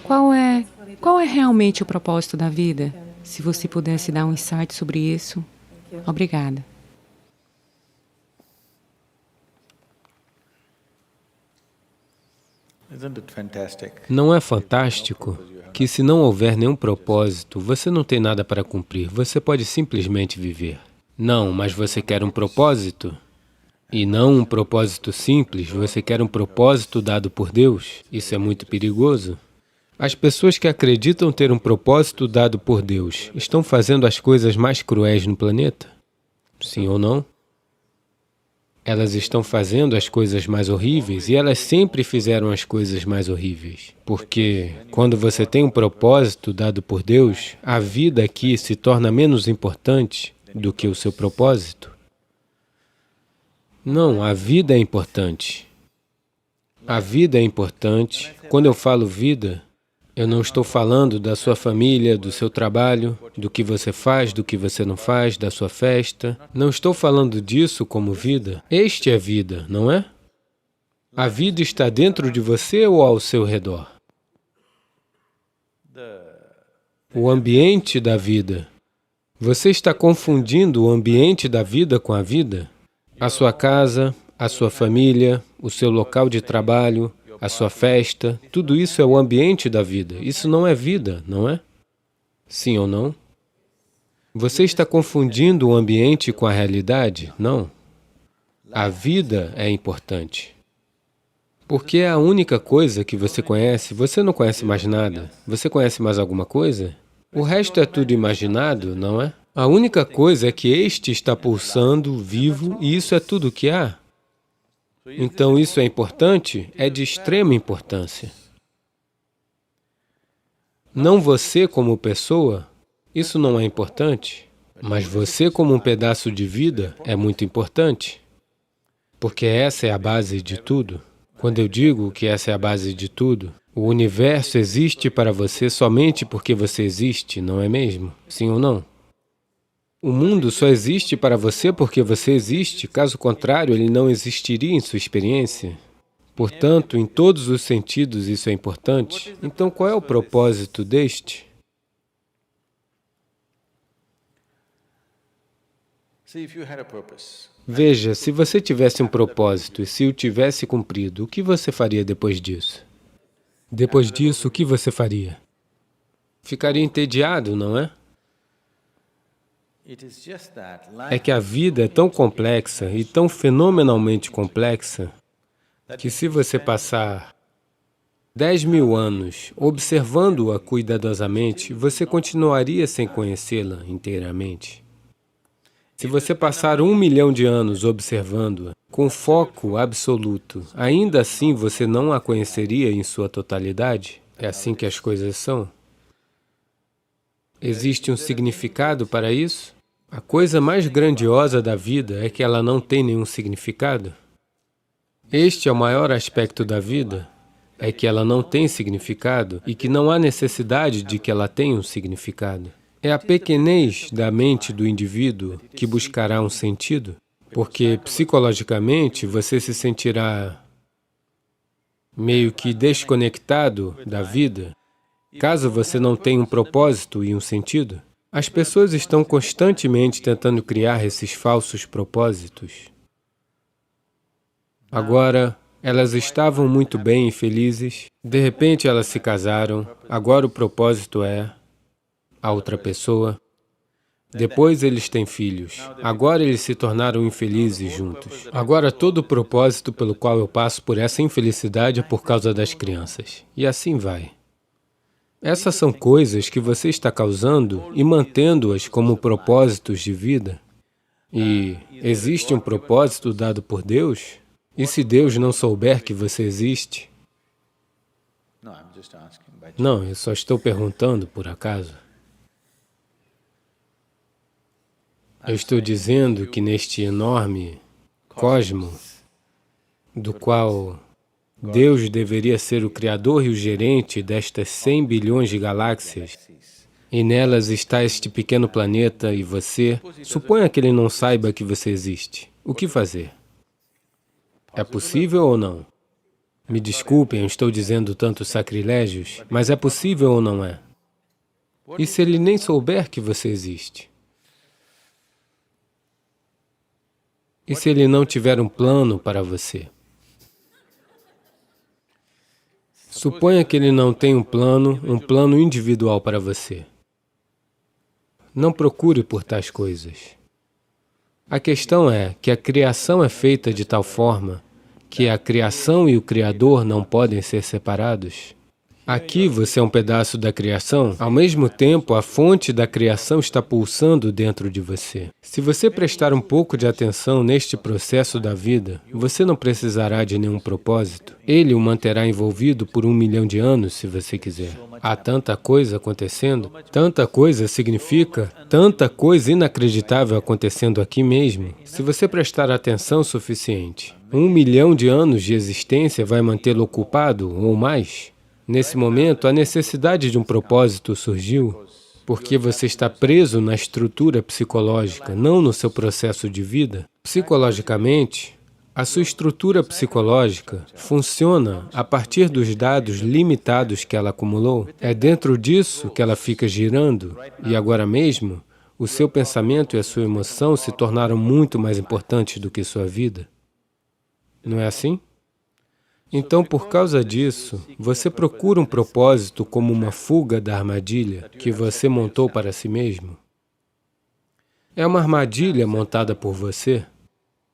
Qual é realmente o propósito da vida? Se você pudesse dar um insight sobre isso, obrigada. Não é fantástico que, se não houver nenhum propósito, você não tem nada para cumprir, você pode simplesmente viver? Não, mas você quer um propósito? E não um propósito simples, você quer um propósito dado por Deus? Isso é muito perigoso. As pessoas que acreditam ter um propósito dado por Deus estão fazendo as coisas mais cruéis no planeta? Sim ou não? Elas estão fazendo as coisas mais horríveis e elas sempre fizeram as coisas mais horríveis. Porque quando você tem um propósito dado por Deus, a vida aqui se torna menos importante do que o seu propósito. Não, a vida é importante. A vida é importante. Quando eu falo vida, eu não estou falando da sua família, do seu trabalho, do que você faz, do que você não faz, da sua festa. Não estou falando disso como vida. Este é vida, não é? A vida está dentro de você ou ao seu redor? O ambiente da vida. Você está confundindo o ambiente da vida com a vida? A sua casa, a sua família, o seu local de trabalho, a sua festa, tudo isso é o ambiente da vida. Isso não é vida, não é? Sim ou não? Você está confundindo o ambiente com a realidade? Não. A vida é importante. Porque é a única coisa que você conhece. Você não conhece mais nada. Você conhece mais alguma coisa? O resto é tudo imaginado, não é? A única coisa é que este está pulsando, vivo, e isso é tudo o que há. Então, isso é importante? É de extrema importância. Não você como pessoa, isso não é importante, mas você como um pedaço de vida é muito importante, porque essa é a base de tudo. Quando eu digo que essa é a base de tudo, o universo existe para você somente porque você existe, não é mesmo? Sim ou não? O mundo só existe para você porque você existe, caso contrário, ele não existiria em sua experiência. Portanto, em todos os sentidos isso é importante. Então, qual é o propósito deste? Veja, se você tivesse um propósito e se o tivesse cumprido, o que você faria depois disso? Depois disso, o que você faria? Ficaria entediado, não é? É que a vida é tão complexa e tão fenomenalmente complexa que se você passar 10.000 anos observando-a cuidadosamente, você continuaria sem conhecê-la inteiramente. Se você passar 1.000.000 de anos observando-a com foco absoluto, ainda assim você não a conheceria em sua totalidade? É assim que as coisas são? Existe um significado para isso? A coisa mais grandiosa da vida é que ela não tem nenhum significado. Este é o maior aspecto da vida, é que ela não tem significado e que não há necessidade de que ela tenha um significado. É a pequenez da mente do indivíduo que buscará um sentido, porque psicologicamente você se sentirá meio que desconectado da vida, caso você não tenha um propósito e um sentido. As pessoas estão constantemente tentando criar esses falsos propósitos. Agora, elas estavam muito bem e felizes, de repente elas se casaram, agora o propósito é a outra pessoa. Depois eles têm filhos, agora eles se tornaram infelizes juntos. Agora todo o propósito pelo qual eu passo por essa infelicidade é por causa das crianças. E assim vai. Essas são coisas que você está causando e mantendo-as como propósitos de vida. E existe um propósito dado por Deus? E se Deus não souber que você existe? Não, eu só estou perguntando por acaso. Eu estou dizendo que neste enorme cosmo, do qual Deus deveria ser o criador e o gerente destas 100 bilhões de galáxias, e nelas está este pequeno planeta e você, suponha que ele não saiba que você existe. O que fazer? É possível ou não? Me desculpem, eu estou dizendo tantos sacrilégios, mas é possível ou não é? E se ele nem souber que você existe? E se ele não tiver um plano para você? Suponha que ele não tem um plano individual para você. Não procure por tais coisas. A questão é que a criação é feita de tal forma que a criação e o Criador não podem ser separados. Aqui você é um pedaço da criação, ao mesmo tempo a fonte da criação está pulsando dentro de você. Se você prestar um pouco de atenção neste processo da vida, você não precisará de nenhum propósito. Ele o manterá envolvido por 1 milhão de anos, se você quiser. Há tanta coisa acontecendo, tanta coisa significa, tanta coisa inacreditável acontecendo aqui mesmo. Se você prestar atenção suficiente, 1 milhão de anos de existência vai mantê-lo ocupado ou mais. Nesse momento, a necessidade de um propósito surgiu porque você está preso na estrutura psicológica, não no seu processo de vida. Psicologicamente, a sua estrutura psicológica funciona a partir dos dados limitados que ela acumulou. É dentro disso que ela fica girando e agora mesmo, o seu pensamento e a sua emoção se tornaram muito mais importantes do que sua vida. Não é assim? Então, por causa disso, você procura um propósito como uma fuga da armadilha que você montou para si mesmo. É uma armadilha montada por você.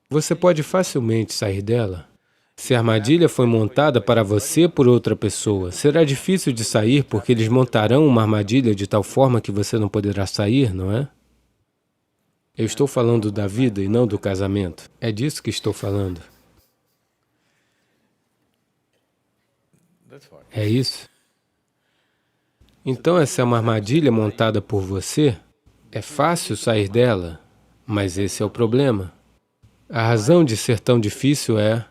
Você pode facilmente sair dela. Se a armadilha foi montada para você por outra pessoa, será difícil de sair porque eles montarão uma armadilha de tal forma que você não poderá sair, não é? Eu estou falando da vida e não do casamento. É disso que estou falando. É isso? Então, essa é uma armadilha montada por você. É fácil sair dela, mas esse é o problema. A razão de ser tão difícil é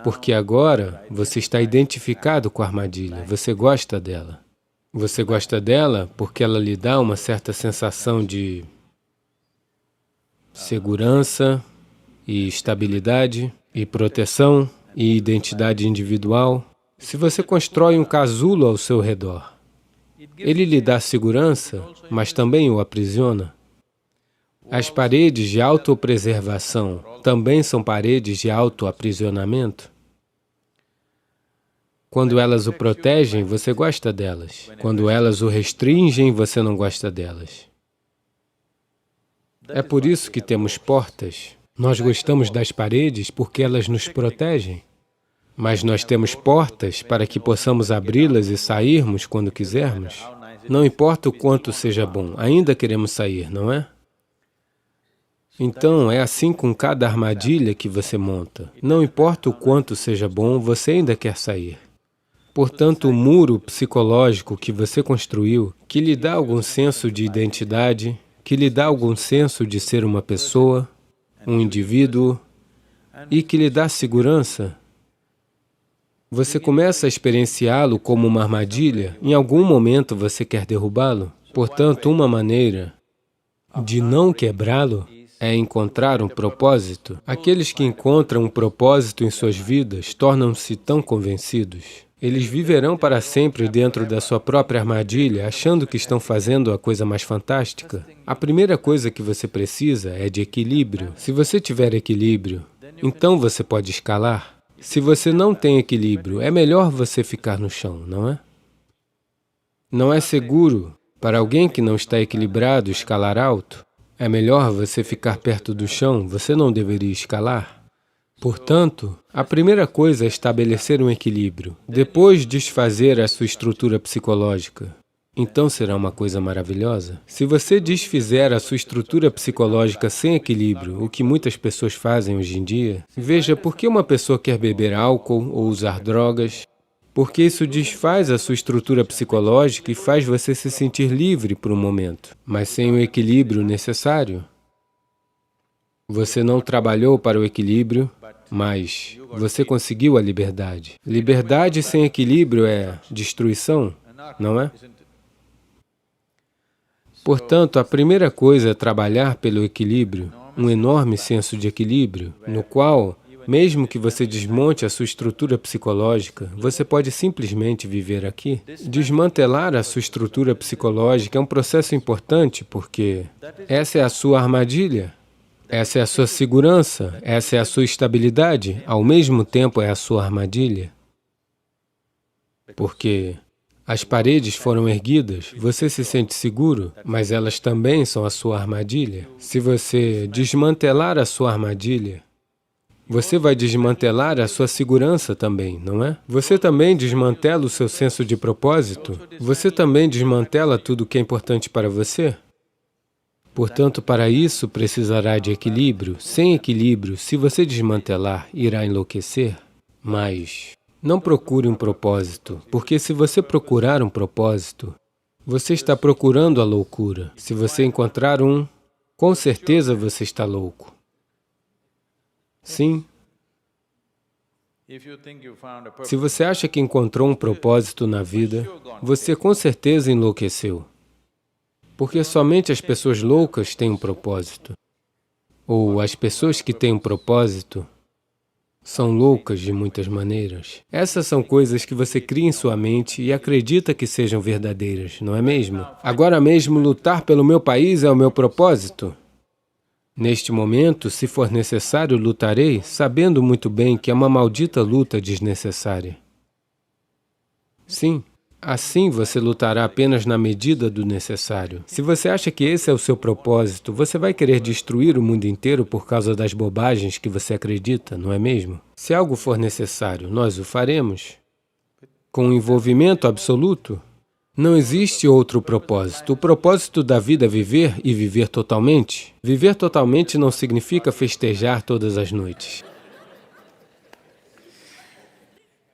porque agora você está identificado com a armadilha, você gosta dela. Você gosta dela porque ela lhe dá uma certa sensação de segurança e estabilidade e proteção e identidade individual. Se você constrói um casulo ao seu redor, ele lhe dá segurança, mas também o aprisiona. As paredes de autopreservação também são paredes de autoaprisionamento. Quando elas o protegem, você gosta delas. Quando elas o restringem, você não gosta delas. É por isso que temos portas. Nós gostamos das paredes porque elas nos protegem. Mas nós temos portas para que possamos abri-las e sairmos quando quisermos. Não importa o quanto seja bom, ainda queremos sair, não é? Então, é assim com cada armadilha que você monta. Não importa o quanto seja bom, você ainda quer sair. Portanto, o muro psicológico que você construiu, que lhe dá algum senso de identidade, que lhe dá algum senso de ser uma pessoa, um indivíduo, e que lhe dá segurança, você começa a experienciá-lo como uma armadilha, em algum momento você quer derrubá-lo. Portanto, uma maneira de não quebrá-lo é encontrar um propósito. Aqueles que encontram um propósito em suas vidas tornam-se tão convencidos. Eles viverão para sempre dentro da sua própria armadilha, achando que estão fazendo a coisa mais fantástica. A primeira coisa que você precisa é de equilíbrio. Se você tiver equilíbrio, então você pode escalar. Se você não tem equilíbrio, é melhor você ficar no chão, não é? Não é seguro para alguém que não está equilibrado escalar alto. É melhor você ficar perto do chão, você não deveria escalar. Portanto, a primeira coisa é estabelecer um equilíbrio, depois desfazer a sua estrutura psicológica. Então será uma coisa maravilhosa. Se você desfizer a sua estrutura psicológica sem equilíbrio, o que muitas pessoas fazem hoje em dia, veja, por que uma pessoa quer beber álcool ou usar drogas? Porque isso desfaz a sua estrutura psicológica e faz você se sentir livre por um momento, mas sem o equilíbrio necessário. Você não trabalhou para o equilíbrio, mas você conseguiu a liberdade. Liberdade sem equilíbrio é destruição, não é? Portanto, a primeira coisa é trabalhar pelo equilíbrio, um enorme senso de equilíbrio, no qual Mesmo que você desmonte a sua estrutura psicológica, você pode simplesmente viver aqui. Desmantelar a sua estrutura psicológica é um processo importante porque essa é a sua armadilha, essa é a sua segurança, essa é a sua estabilidade, ao mesmo tempo é a sua armadilha. Porque as paredes foram erguidas, você se sente seguro, mas elas também são a sua armadilha. Se você desmantelar a sua armadilha, você vai desmantelar a sua segurança também, não é? Você também desmantela o seu senso de propósito? Você também desmantela tudo o que é importante para você? Portanto, para isso, precisará de equilíbrio. Sem equilíbrio, se você desmantelar, irá enlouquecer. Mas não procure um propósito, porque se você procurar um propósito, você está procurando a loucura. Se você encontrar um, com certeza você está louco. Sim. Se você acha que encontrou um propósito na vida, você com certeza enlouqueceu. Porque somente as pessoas loucas têm um propósito. Ou as pessoas que têm um propósito são loucas de muitas maneiras. Essas são coisas que você cria em sua mente e acredita que sejam verdadeiras, não é mesmo? Agora mesmo, lutar pelo meu país é o meu propósito. Neste momento, se for necessário, lutarei, sabendo muito bem que é uma maldita luta desnecessária. Sim, assim você lutará apenas na medida do necessário. Se você acha que esse é o seu propósito, você vai querer destruir o mundo inteiro por causa das bobagens que você acredita, não é mesmo? Se algo for necessário, nós o faremos. Com um envolvimento absoluto. Não existe outro propósito. O propósito da vida é viver e viver totalmente. Viver totalmente não significa festejar todas as noites.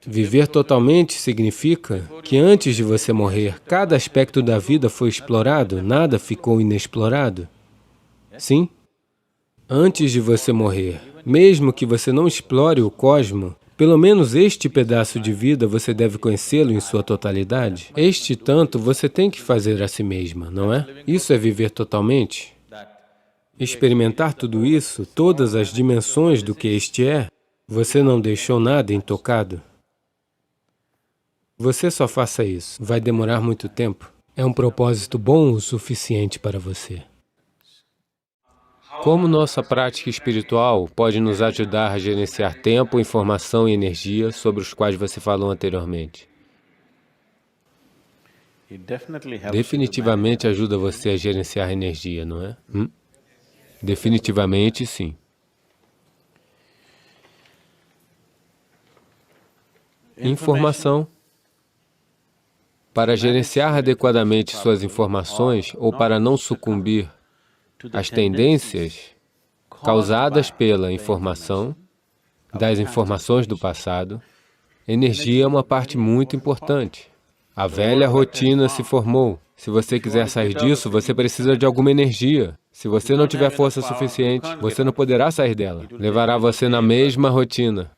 Viver totalmente significa que antes de você morrer, cada aspecto da vida foi explorado, nada ficou inexplorado. Sim? Antes de você morrer, mesmo que você não explore o cosmos, pelo menos este pedaço de vida você deve conhecê-lo em sua totalidade. Este tanto você tem que fazer a si mesma, não é? Isso é viver totalmente. Experimentar tudo isso, todas as dimensões do que este é, você não deixou nada intocado. Você só faça isso. Vai demorar muito tempo. É um propósito bom o suficiente para você. Como nossa prática espiritual pode nos ajudar a gerenciar tempo, informação e energia sobre os quais você falou anteriormente? Definitivamente ajuda você a gerenciar a energia, não é? Definitivamente sim. Informação. Para gerenciar adequadamente suas informações ou para não sucumbir às tendências causadas pela informação, das informações do passado, energia é uma parte muito importante. A velha rotina se formou. Se você quiser sair disso, você precisa de alguma energia. Se você não tiver força suficiente, você não poderá sair dela. Levará você na mesma rotina.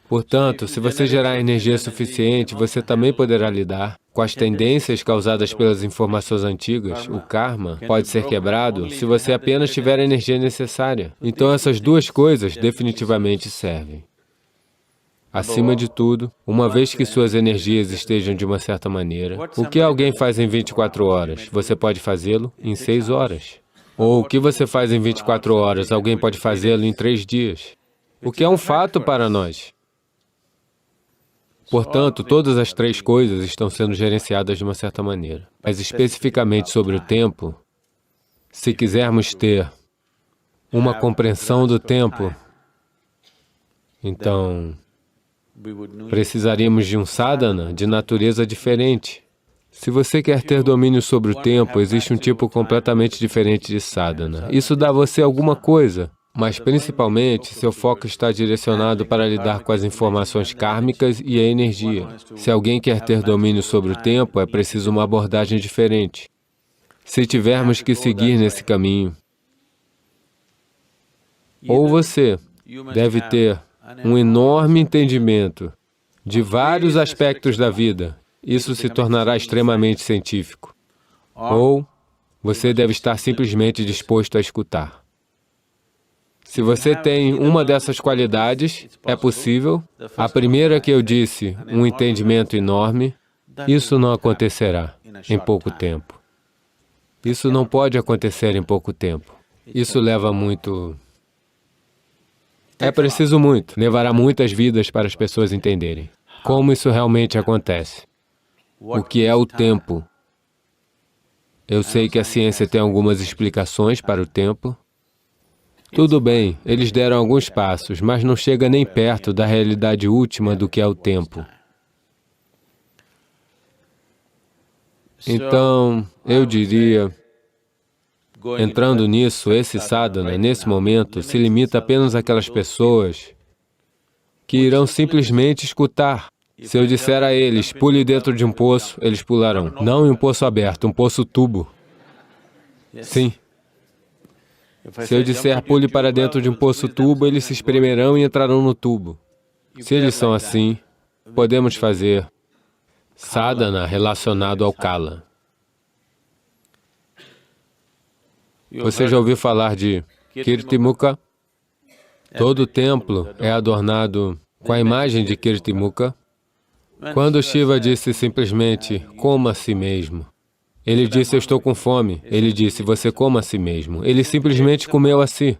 Portanto, se você gerar energia suficiente, você também poderá lidar com as tendências causadas pelas informações antigas. O karma pode ser quebrado se você apenas tiver a energia necessária. Então, essas duas coisas definitivamente servem. Acima de tudo, uma vez que suas energias estejam de uma certa maneira, o que alguém faz em 24 horas, você pode fazê-lo em 6 horas. Ou o que você faz em 24 horas, alguém pode fazê-lo em 3 dias. O que é um fato para nós. Portanto, todas as três coisas estão sendo gerenciadas de uma certa maneira. Mas especificamente sobre o tempo, se quisermos ter uma compreensão do tempo, então precisaríamos de um sadhana de natureza diferente. Se você quer ter domínio sobre o tempo, existe um tipo completamente diferente de sadhana. Isso dá a você alguma coisa. Mas, principalmente, seu foco está direcionado para lidar com as informações kármicas e a energia. Se alguém quer ter domínio sobre o tempo, é preciso uma abordagem diferente. Se tivermos que seguir nesse caminho, ou você deve ter um enorme entendimento de vários aspectos da vida, isso se tornará extremamente científico, ou você deve estar simplesmente disposto a escutar. Se você tem uma dessas qualidades, é possível. A primeira que eu disse, um entendimento enorme, isso não acontecerá em pouco tempo. Isso não pode acontecer em pouco tempo. Isso leva muito... É preciso muito, levará muitas vidas para as pessoas entenderem como isso realmente acontece. O que é o tempo? Eu sei que a ciência tem algumas explicações para o tempo. Tudo bem, eles deram alguns passos, mas não chega nem perto da realidade última do que é o tempo. Então, eu diria, entrando nisso, esse sadhana, nesse momento, se limita apenas àquelas pessoas que irão simplesmente escutar. Se eu disser a eles, pule dentro de um poço, eles pularão. Não em um poço aberto, um poço tubo. Sim. Se eu disser, pule para dentro de um poço tubo, eles se espremerão e entrarão no tubo. Se eles são assim, podemos fazer sadhana relacionado ao kala. Você já ouviu falar de Kirtimukha? Todo templo é adornado com a imagem de Kirtimukha. Quando Shiva disse simplesmente, coma a si mesmo, ele disse, eu estou com fome. Ele disse, você coma a si mesmo. Ele simplesmente comeu a si.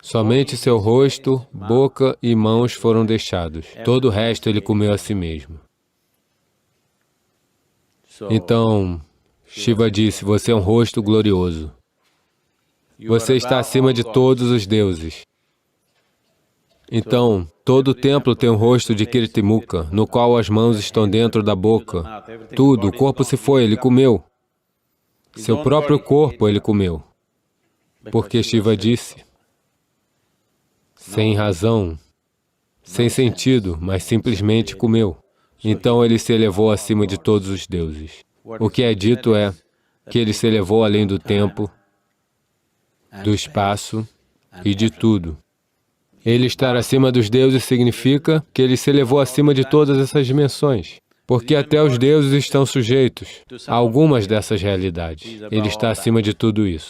Somente seu rosto, boca e mãos foram deixados. Todo o resto ele comeu a si mesmo. Então, Shiva disse, você é um rosto glorioso. Você está acima de todos os deuses. Então, todo o templo tem um rosto de Kirtimukha, no qual as mãos estão dentro da boca. Tudo, o corpo se foi, ele comeu. Seu próprio corpo ele comeu. Porque Shiva disse, sem razão, sem sentido, mas simplesmente comeu. Então ele se elevou acima de todos os deuses. O que é dito é que ele se elevou além do tempo, do espaço e de tudo. Ele estar acima dos deuses significa que ele se elevou acima de todas essas dimensões, porque até os deuses estão sujeitos a algumas dessas realidades. Ele está acima de tudo isso.